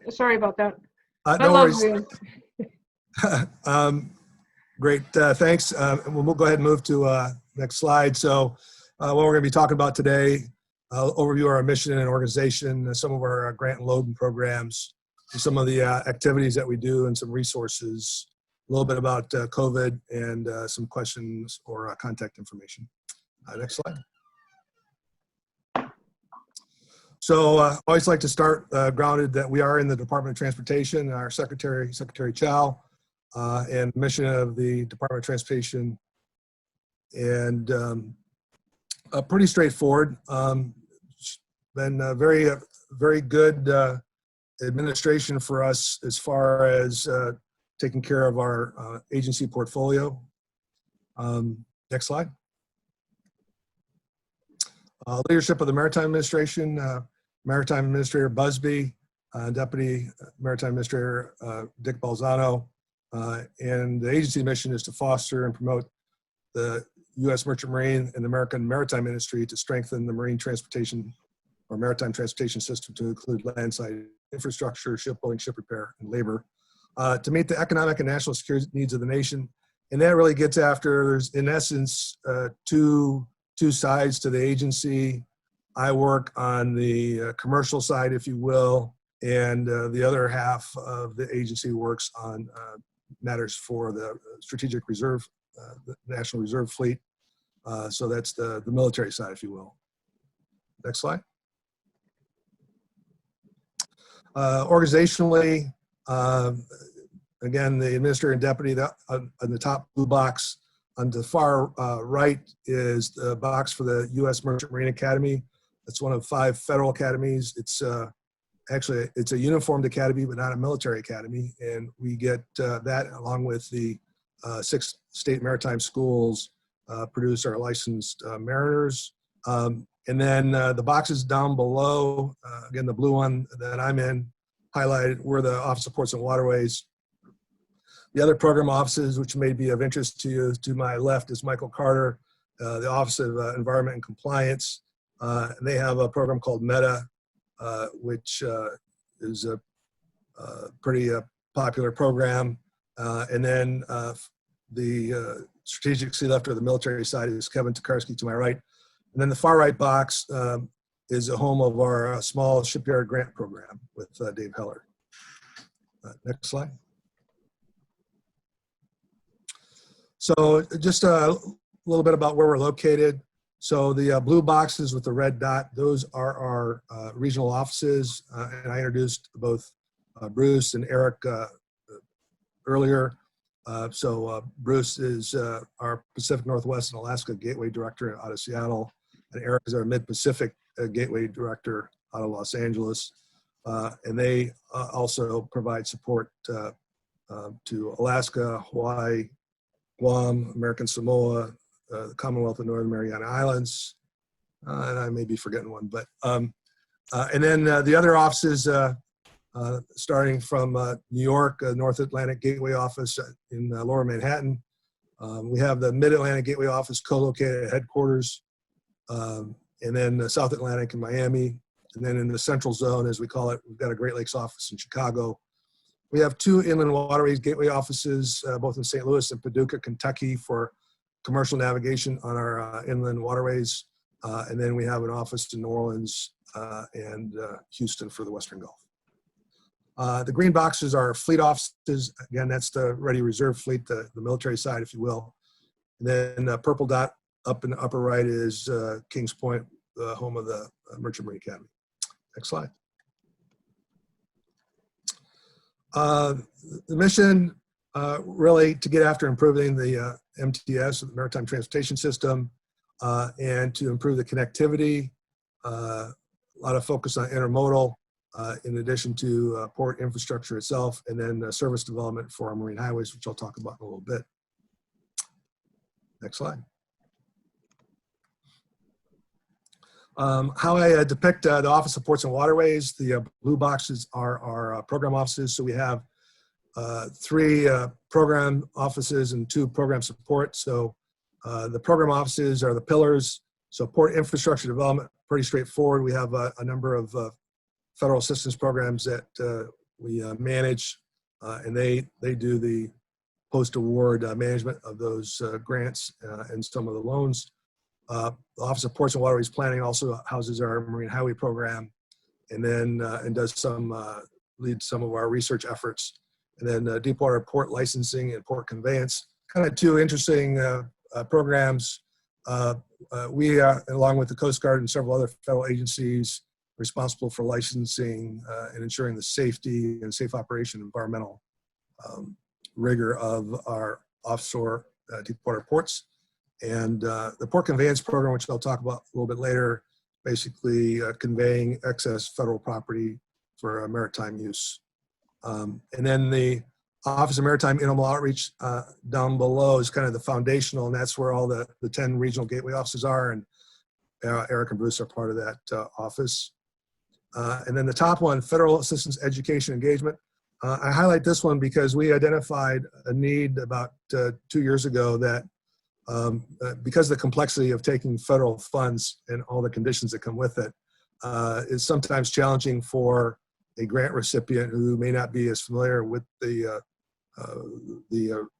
Sorry about that. No worries. Great, thanks. We'll go ahead and move to next slide. So what we're going to be talking about today, overview of our mission and organization, some of our grant and loan programs, some of the activities that we do, and some resources, a little bit about COVID, and some questions or contact information. Next slide. So I always like to start grounded that we are in the Department of Transportation. Our Secretary Chow, and mission of the Department of Transportation, and pretty straightforward. Been a very good administration for us as far as taking care of our agency portfolio. Next slide. Leadership of the Maritime Administration, Maritime Administrator Busby, Deputy Maritime Administrator Dick Balzano, and the agency mission is to foster and promote the U.S. Merchant Marine and the American maritime industry to strengthen the marine transportation or maritime transportation system to include landside infrastructure, shipbuilding, ship repair, and labor, to meet the economic and national security needs of the nation. And that really gets after, there's in essence two sides to the agency. I work on the commercial side, if you will, and the other half of the agency works on matters for the strategic reserve, the National Reserve Fleet. So that's the military side, if you will. Next slide. Organizationally, again, the administrator and deputy, on the top blue box. On the far right is the box for the U.S. Merchant Marine Academy. It's one of 5 federal academies. It's actually, it's a uniformed academy, but not a military academy. And we get that along with the 6 state maritime schools produce our licensed mariners. And then the boxes down below, again, the blue one that I'm in, highlighted, we're the Office of Ports and Waterways. The other program offices, which may be of interest to you, to my left is Michael Carter, the Office of Environment and Compliance. And they have a program called META, which is a pretty popular program. And then the strategic sea left, or the military side, is Kevin Tokarski to my right. And then the far right box is a home of our small shipyard grant program with Dave Heller. Next slide. So just a little bit about where we're located. So the blue boxes with the red dot, those are our regional offices. And I introduced both Bruce and Eric earlier. So Bruce is our Pacific Northwest and Alaska Gateway Director out of Seattle. And Eric is our Mid-Pacific Gateway Director out of Los Angeles. And they also provide support to Alaska, Hawaii, Guam, American Samoa, the Commonwealth of Northern Mariana Islands, and I may be forgetting one, but, and then the other offices, starting from New York, North Atlantic Gateway Office in Lower Manhattan. We have the Mid-Atlantic Gateway Office co-located at headquarters, and then South Atlantic in Miami, and then in the Central Zone, as we call it, we've got a Great Lakes office in Chicago. We have 2 inland waterways gateway offices, both in St. Louis and Paducah, Kentucky, for commercial navigation on our inland waterways. And then we have an office in New Orleans and Houston for the Western Gulf. The green boxes are fleet offices. Again, that's the Ready Reserve Fleet, the military side, if you will. And then the purple dot up in the upper right is Kings Point, the home of the Merchant Marine Academy. Next slide. The mission really to get after improving the MTS, the Maritime Transportation System, and to improve the connectivity. A lot of focus on intermodal, in addition to port infrastructure itself, and then service development for our marine highways, which I'll talk about in a little bit. Next slide. How I depict the Office of Ports and Waterways, the blue boxes are our program offices. So we have 3 program offices and 2 program support. So the program offices are the pillars. So port infrastructure development, pretty straightforward. We have a number of federal assistance programs that we manage, and they do the post-award management of those grants and some of the loans. The Office of Ports and Waterways Planning also houses our Marine Highway program, and then does leads some of our research efforts. And then Deepwater Port Licensing and Port Conveyance, kind of two interesting programs. We, along with the Coast Guard and several other federal agencies, responsible for licensing and ensuring the safety and safe operation environmental rigor of our offshore deepwater ports. And the Port Conveyance Program, which I'll talk about a little bit later, basically conveying excess federal property for maritime use. And then the Office of Maritime Intermal Outreach down below is kind of the foundational, and that's where all the 10 regional gateway offices are, and Eric and Bruce are part of that office. And then the top one, Federal Assistance Education Engagement. I highlight this one because we identified a need about 2 years ago that because of the complexity of taking federal funds and all the conditions that come with it, is sometimes challenging for a grant recipient who may not be as familiar with the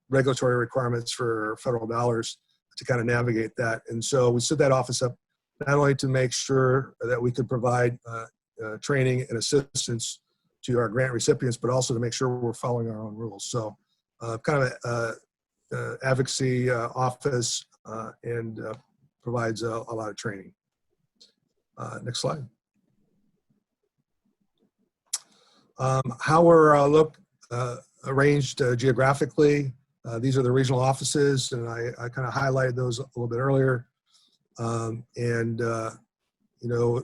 regulatory requirements for federal dollars to kind of navigate that. And so we set that office up not only to make sure that we could provide training and assistance to our grant recipients, but also to make sure we're following our own rules. So kind of an advocacy office and provides a lot of training. Next slide. How we're arranged geographically. These are the regional offices, and I kind of highlighted those a little bit earlier. You know,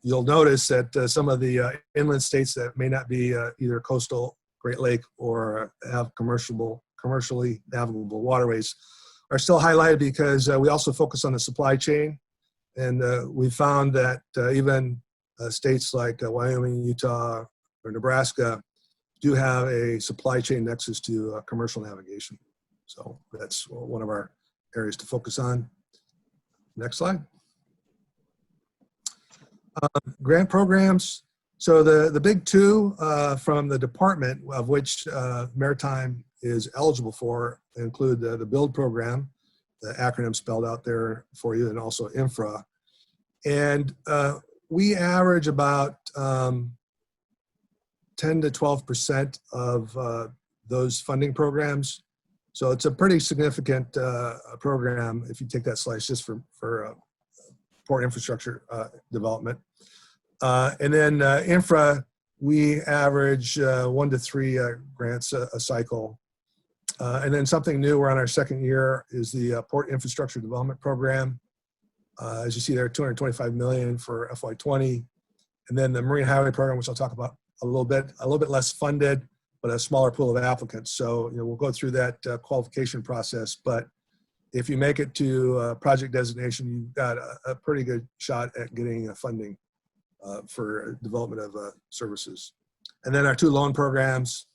you'll notice that some of the inland states that may not be either coastal, Great Lake, or have commercially navigable waterways are still highlighted because we also focus on the supply chain. And we found that even states like Wyoming, Utah, or Nebraska do have a supply chain nexus to commercial navigation. So that's one of our areas to focus on. Next slide. Grant programs. So the big two from the department, of which Maritime is eligible for, include the BUILD program, the acronym spelled out there for you, and also infra. And we average about 10 to 12% of those funding programs. So it's a pretty significant program if you take that slice just for port infrastructure development. And then infra, we average 1 to 3 grants a cycle. And then something new, we're on our second year, is the Port Infrastructure Development Program. As you see there, $225 million for FY20. And then the Marine Highway Program, which I'll talk about a little bit less funded, but a smaller pool of applicants. So we'll go through that qualification process. But if you make it to project designation, you've got a pretty good shot at getting funding for development of services. And then our 2 loan programs,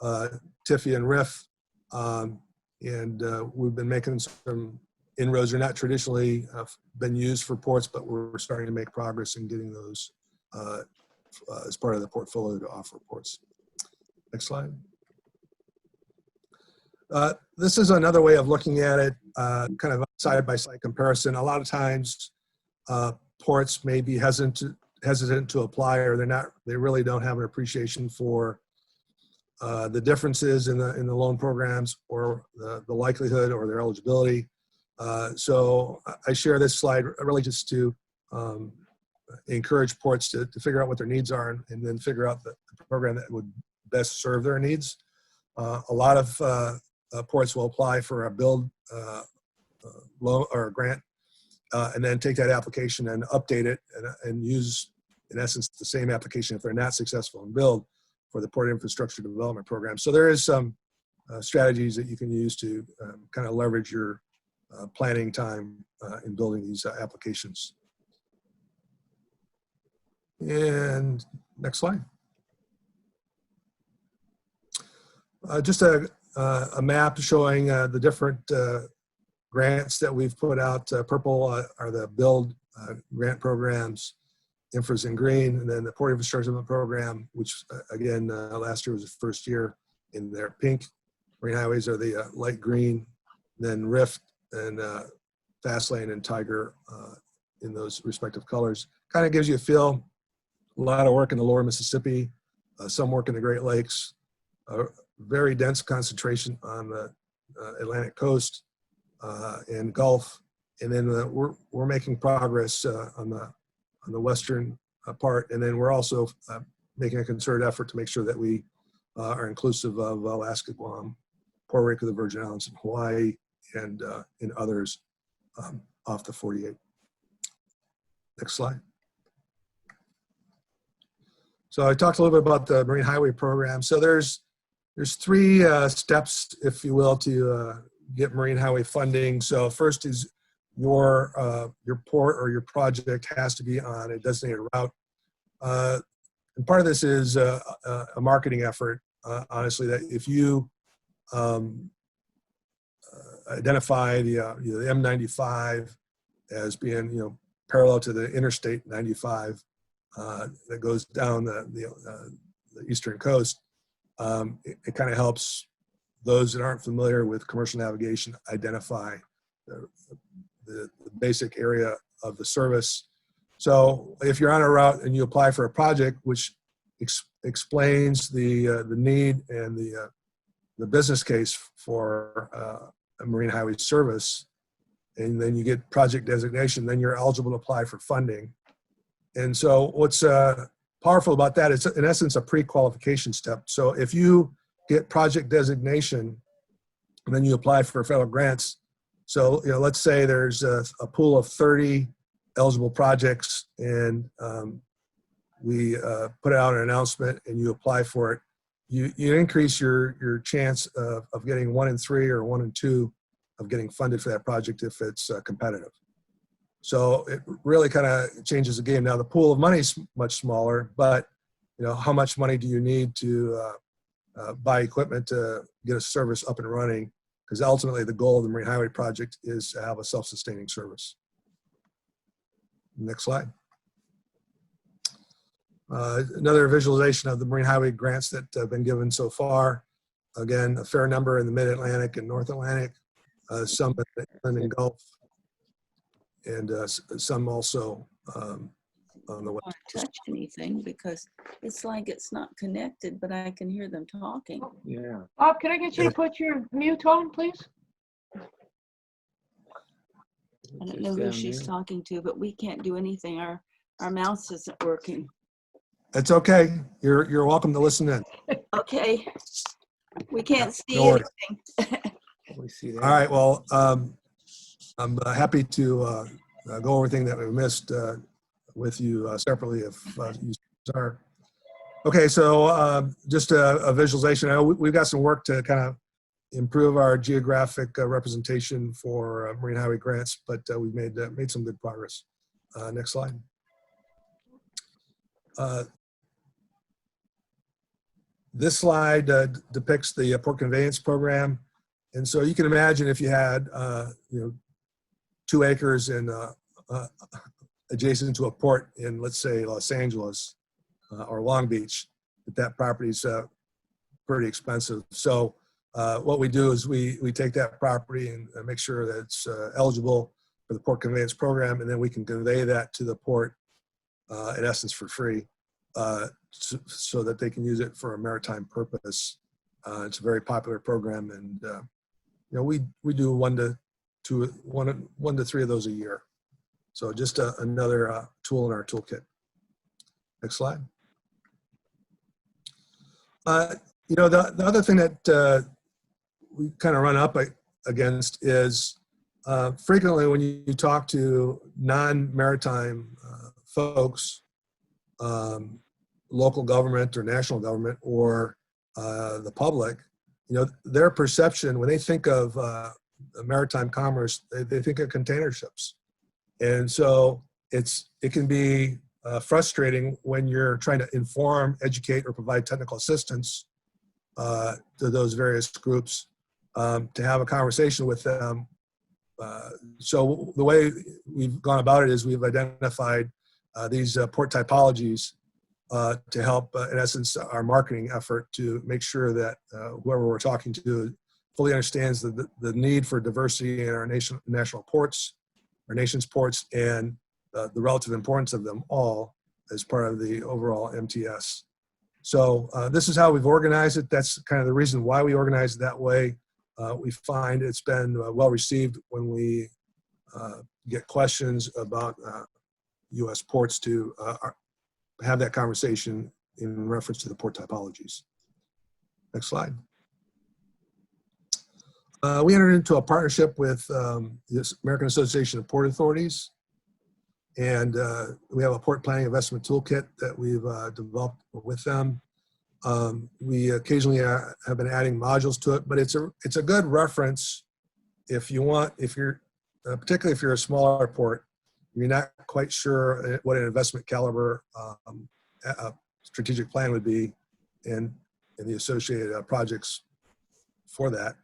TIFI and RIF, and we've been making some inroads. They're not traditionally been used for ports, but we're starting to make progress in getting those as part of the portfolio to offer ports. Next slide. This is another way of looking at it, kind of side-by-side comparison. A lot of times, ports may be hesitant to apply, or they really don't have an appreciation for the differences in the loan programs, or the likelihood, or their eligibility. So I share this slide really just to encourage ports to figure out what their needs are, and then figure out the program that would best serve their needs. A lot of ports will apply for a BUILD loan or a grant, and then take that application and update it and use, in essence, the same application if they're not successful in BUILD for the Port Infrastructure Development Program. So there is some strategies that you can use to kind of leverage your planning time in building these applications. And next slide. Just a map showing the different grants that we've put out. Purple are the BUILD grant programs. infra's in green, and then the Port Infrastructure Program, which again, last year was the first year, in their pink. Marine highways are the light green, then Rift and Fast Lane and Tiger in those respective colors. Kind of gives you a feel. A lot of work in the lower Mississippi, some work in the Great Lakes, very dense concentration on the Atlantic coast and Gulf. And then we're making progress on the western part. And then we're also making a concerted effort to make sure that we are inclusive of Alaska, Guam, Puerto Rico, the Virgin Islands, and Hawaii, and others off the 48. Next slide. So I talked a little bit about the Marine Highway Program. So there's three steps, if you will, to get Marine Highway funding. So first is your port or your project has to be on a designated route. And part of this is a marketing effort, honestly, that if you identify the M95 as being, parallel to the Interstate 95 that goes down the eastern coast, it kind of helps those that aren't familiar with commercial navigation identify the basic area of the service. So if you're on a route and you apply for a project which explains the need and the business case for a marine highway service, and then you get project designation, then you're eligible to apply for funding. And so what's powerful about that is, in essence, a pre-qualification step. So if you get project designation and then you apply for federal grants, so let's say there's a pool of 30 eligible projects, and we put out an announcement and you apply for it, you increase your chance of getting 1 in 3 or 1 in 2 of getting funded for that project if it's competitive. So it really kind of changes the game. Now the pool of money is much smaller, but how much money do you need to buy equipment to get a service up and running? Because ultimately the goal of the Marine Highway Project is to have a self-sustaining service. Next slide. Another visualization of the Marine Highway grants that have been given so far. Again, a fair number in the Mid-Atlantic and North Atlantic, some in the Inland and Gulf, and some also on the west. I don't touch anything because it's like it's not connected, but I can hear them talking. Yeah. Bob, can I get you to put your mute on, please? I don't know who she's talking to, but we can't do anything. Our mouse isn't working. It's okay. You're welcome to listen in. Okay. We can't see No worries. anything. We see that. All right. Well, I'm happy to go over everything that we missed with you separately if you are. Okay, so just a visualization. I know we've got some work to kind of improve our geographic representation for Marine Highway grants, but we've made some good progress. Next slide. This slide depicts the port conveyance program. And so you can imagine if you had 2 acres in adjacent to a port in, let's say, Los Angeles or Long Beach, that property is pretty expensive. So what we do is we take that property and make sure that it's eligible for the port conveyance program, and then we can convey that to the port in essence for free, so that they can use it for a maritime purpose. It's a very popular program, and we do 1 to 3 of those a year. So just another tool in our toolkit. Next slide. The other thing that we kind of run up against is frequently when you talk to non-maritime folks, local government or national government or the public, their perception when they think of maritime commerce, they think of container ships. And so it can be frustrating when you're trying to inform, educate, or provide technical assistance to those various groups to have a conversation with them. So the way we've gone about it is we've identified these port typologies to help, in essence, our marketing effort to make sure that whoever we're talking to fully understands the need for diversity in our national ports, our nation's ports, and the relative importance of them all as part of the overall MTS. So this is how we've organized it. That's kind of the reason why we organize it that way. We find it's been well received when we get questions about U.S. ports to have that conversation in reference to the port typologies. Next slide. We entered into a partnership with the American Association of Port Authorities, and we have a port planning investment toolkit that we've developed with them. We occasionally have been adding modules to it, but it's a good reference if you want, if you're particularly if you're a smaller port, you're not quite sure what an investment caliber strategic plan would be, and the associated projects for that.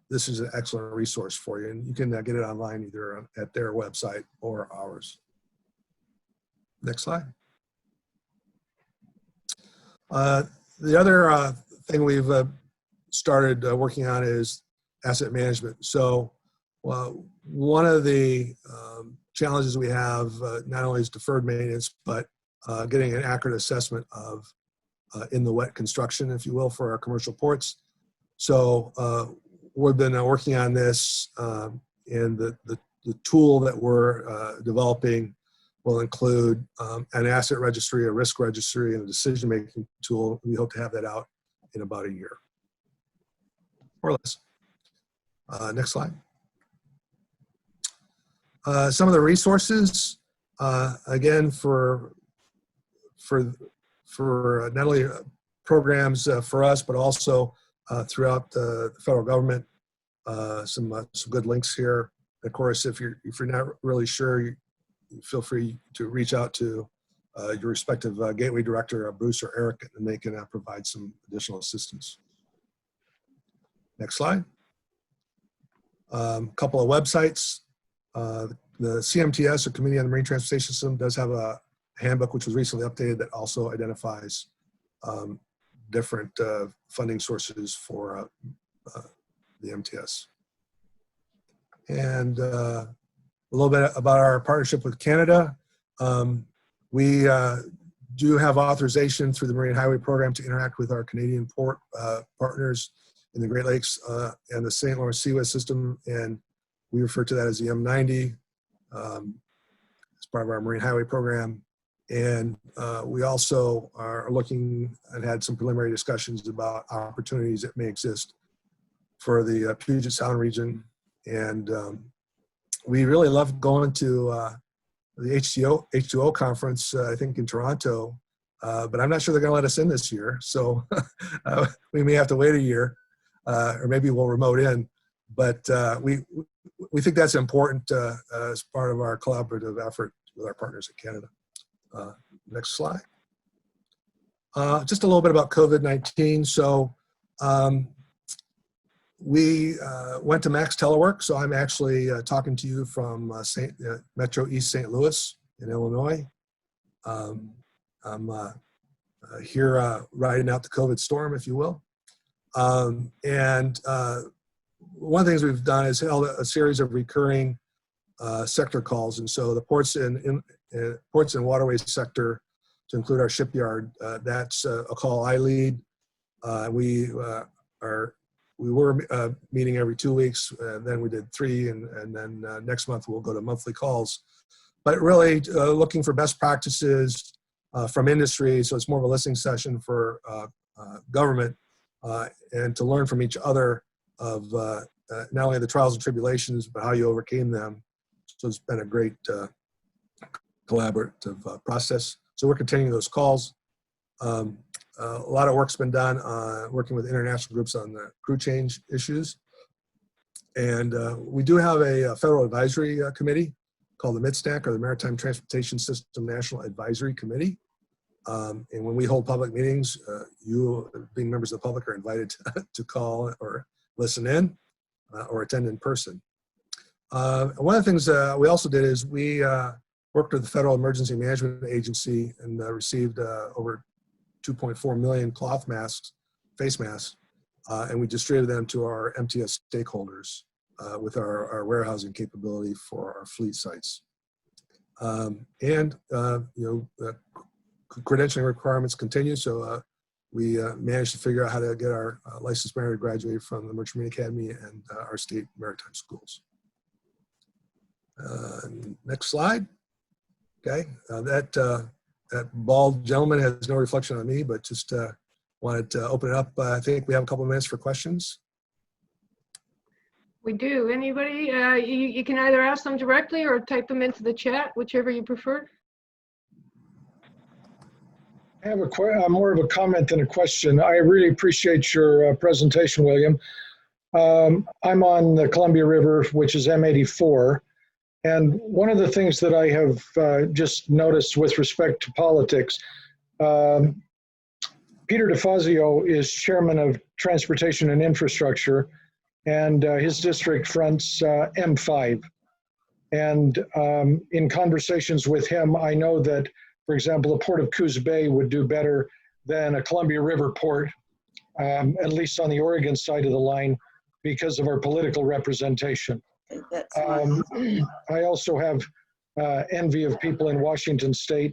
This is an excellent resource for you, and you can get it online either at their website or ours. Next slide. The other thing we've started working on is asset management. So one of the challenges we have not only is deferred maintenance, but getting an accurate assessment of in the wet construction, if you will, for our commercial ports. So we've been working on this, and the tool that we're developing will include an asset registry, a risk registry, and a decision-making tool. We hope to have that out in about a year, or less. Next slide. Some of the resources, again, for not only programs for us, but also throughout the federal government. Some good links here. Of course, if you're not really sure, you feel free to reach out to your respective gateway director, Bruce or Eric, and they can provide some additional assistance. Next slide. A couple of websites. The CMTS, or Committee on the Marine Transportation System, does have a handbook which was recently updated that also identifies different funding sources for the MTS. And a little bit about our partnership with Canada. We do have authorization through the Marine Highway Program to interact with our Canadian port partners in the Great Lakes and the St. Lawrence Seaway system, and we refer to that as the M90 as part of our Marine Highway Program. And we also are looking and had some preliminary discussions about opportunities that may exist for the Puget Sound region. And we really love going to the H2O conference, I think in Toronto, but I'm not sure they're going to let us in this year. So we may have to wait a year, or maybe we'll remote in. But we think that's important as part of our collaborative effort with our partners in Canada. Next slide. Just a little bit about COVID-19. So we went to Max Telework. So I'm actually talking to you from Metro East St. Louis in Illinois. I'm here riding out the COVID storm, if you will. And one of the things we've done is held a series of recurring sector calls. And so the ports and waterways sector, to include our shipyard, that's a call I lead. We were meeting every 2 weeks, and then we did 3, and then next month we'll go to monthly calls. But really looking for best practices from industry, so it's more of a listening session for government, and to learn from each other of not only the trials and tribulations, but how you overcame them. So it's been a great collaborative process. So we're continuing those calls. A lot of work's been done working with international groups on the crew change issues. And we do have a federal advisory committee called the MITSTAC, or the Maritime Transportation System National Advisory Committee. And when we hold public meetings, you, being members of the public, are invited to call or listen in or attend in person. One of the things we also did is we worked with the Federal Emergency Management Agency and received over 2.4 million cloth masks, face masks, and we distributed them to our MTS stakeholders with our warehousing capability for our fleet sites. Credentialing requirements continue, so we managed to figure out how to get our licensed mariner graduated from the Merchant Marine Academy and our state maritime schools. Next slide. Okay, that bald gentleman has no reflection on me, but just wanted to open it up. I think we have a couple of minutes for questions. We do. Anybody? You can either ask them directly or type them into the chat, whichever you prefer. I have more of a comment than a question. I really appreciate your presentation, William. I'm on the Columbia River, which is M84. And one of the things that I have just noticed with respect to politics, Peter DeFazio is chairman of Transportation and Infrastructure, and his district fronts M5. And in conversations with him, I know that, for example, the Port of Coos Bay would do better than a Columbia River port, at least on the Oregon side of the line, because of our political representation. That's I also have envy of people in Washington State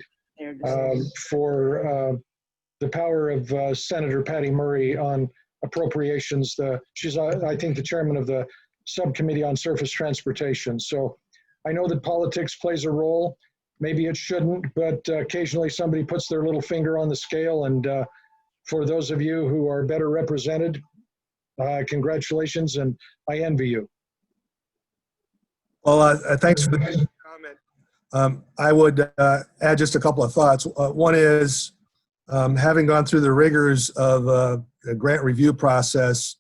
for the power of Senator Patty Murray on appropriations. She's, I think, the chairman of the subcommittee on surface transportation. So I know that politics plays a role. Maybe it shouldn't, but occasionally somebody puts their little finger on the scale. And for those of you who are better represented, congratulations, and I envy you. Well, thanks for the comment. I would add just a couple of thoughts. One is, having gone through the rigors of a grant review process,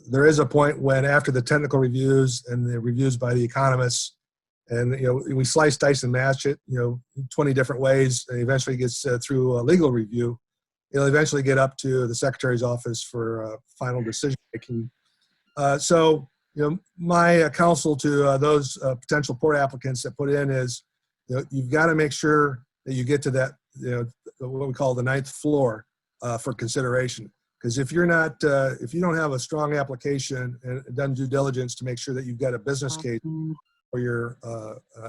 there is a point when, after the technical reviews and the reviews by the economists, and we slice, dice, and match it 20 different ways, and eventually gets through a legal review, it'll eventually get up to the Secretary's office for final decision making. So my counsel to those potential port applicants that put in is, you've got to make sure that you get to that, what we call the ninth floor for consideration. Because if you're not, if you don't have a strong application and done due diligence to make sure that you've got a business case for your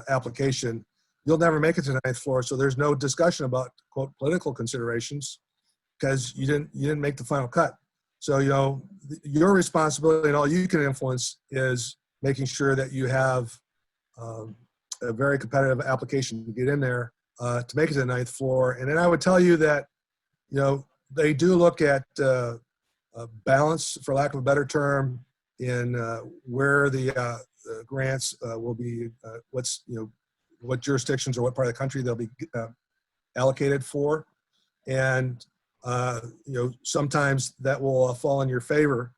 application, you'll never make it to the ninth floor. So there's no discussion about, quote, political considerations, because you didn't make the final cut. So your responsibility and all you can influence is making sure that you have a very competitive application to get in there to make it to the ninth floor. And then I would tell you that they do look at balance, for lack of a better term, in where the grants will be, what jurisdictions or what part of the country they'll be allocated for. And sometimes that will fall in your favor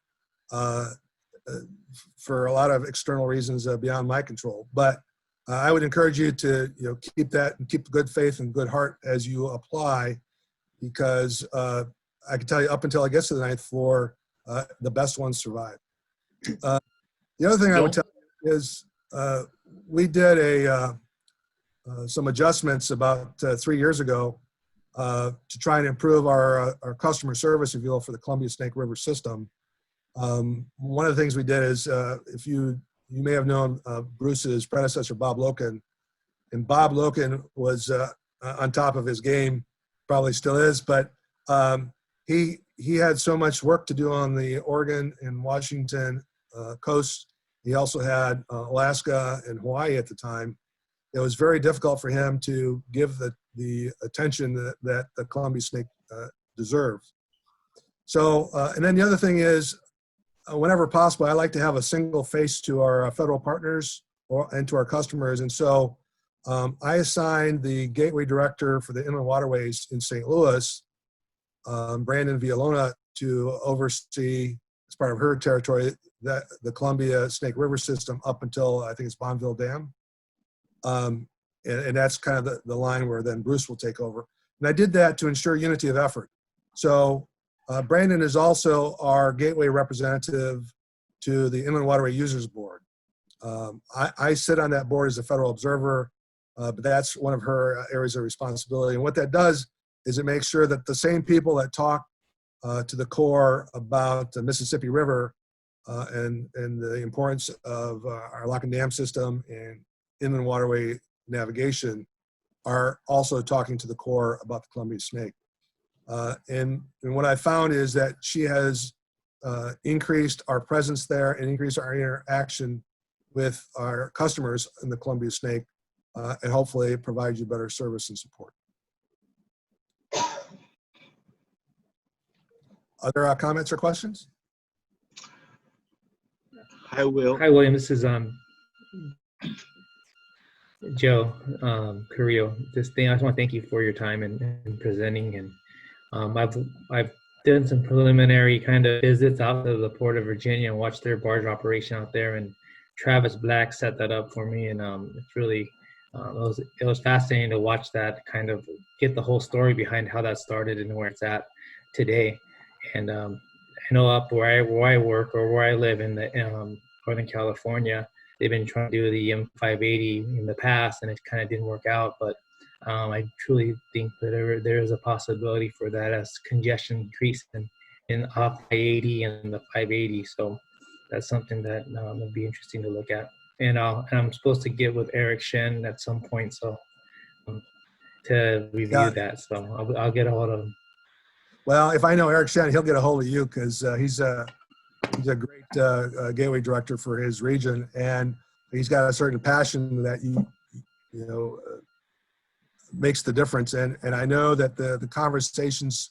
for a lot of external reasons beyond my control. But I would encourage you to keep that and keep good faith and good heart as you apply, because I can tell you, up until it gets to the ninth floor, the best ones survive. The other thing I would tell you is we did some adjustments about 3 years ago to try and improve our customer service, if you will, for the Columbia Snake River system. One of the things we did is, if you may have known Bruce's predecessor, Bob Loken, and Bob Loken was on top of his game, probably still is, but he had so much work to do on the Oregon and Washington coast. He also had Alaska and Hawaii at the time. It was very difficult for him to give the attention that the Columbia snake deserves. So, and then the other thing is, whenever possible, I like to have a single face to our federal partners and to our customers. And so I assigned the Gateway Director for the Inland Waterways in St. Louis, Brandon Villalona, to oversee, as part of her territory, the Columbia Snake River system up until, I think it's Bonneville Dam. And that's kind of the line where then Bruce will take over. And I did that to ensure unity of effort. So Brandon is also our gateway representative to the Inland Waterway Users Board. I sit on that board as a federal observer. but that's one of her areas of responsibility. And what that does is it makes sure that the same people that talk to the Corps about the Mississippi River and the importance of our lock and dam system and inland waterway navigation are also talking to the Corps about the Columbia snake. And what I found is that she has increased our presence there and increased our interaction with our customers in the Columbia snake, and hopefully provide you better service and support. Other comments or questions? Hi, Will. Hi, William. This is Joe Carrillo. I just want to thank you for your time and presenting. And I've done some preliminary kind of visits out to the Port of Virginia and watched their barge operation out there. And Travis Black set that up for me, and it's really it was fascinating to watch that, kind of get the whole story behind how that started and where it's at today. And I know up where I work or where I live in the Northern California, they've been trying to do the M580 in the past, and it kind of didn't work out. But I truly think that there is a possibility for that as congestion increases in off I-80 and the 580. So that's something that would be interesting to look at. And I'm supposed to get with Eric Shen at some point, so to review that. So I'll get a hold of him. Well, if I know Eric Shen, he'll get a hold of you, because he's a great gateway director for his region, and he's got a certain passion that you know makes the difference. And I know that the conversations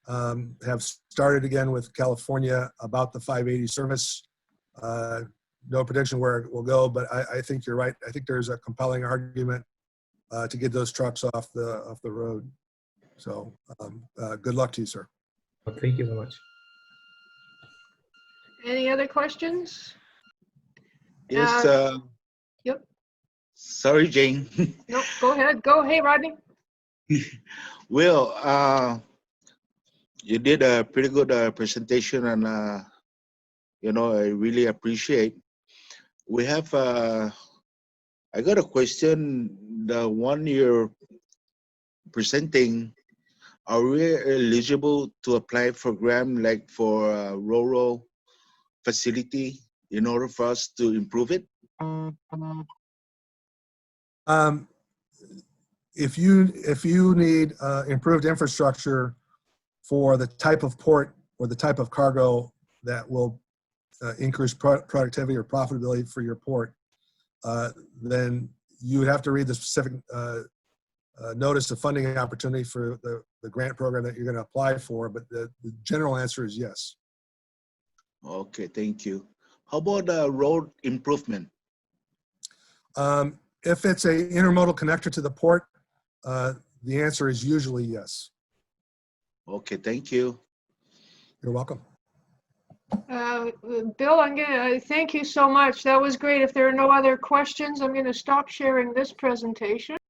have started again with California about the 580 service. No prediction where it will go, but I think you're right. I think there's a compelling argument to get those trucks off the road. So good luck to you, sir. Well, thank you so much. Any other questions? Yes. Yep. Sorry, Jane. Nope, go ahead. Go. Hey, Rodney. Will, you did a pretty good presentation, and you know, I really appreciate. We have I got a question. The one you're presenting, are we eligible to apply for grant, like for a rural facility, in order for us to improve it? If you need improved infrastructure for the type of port or the type of cargo that will increase productivity or profitability for your port, then you would have to read the specific notice of funding opportunity for the grant program that you're going to apply for. But the general answer is yes. Okay, thank you. How about road improvement? If it's a intermodal connector to the port, the answer is usually yes. Okay, thank you. You're welcome. Bill, I'm gonna thank you so much. That was great. If there are no other questions, I'm gonna stop sharing this presentation.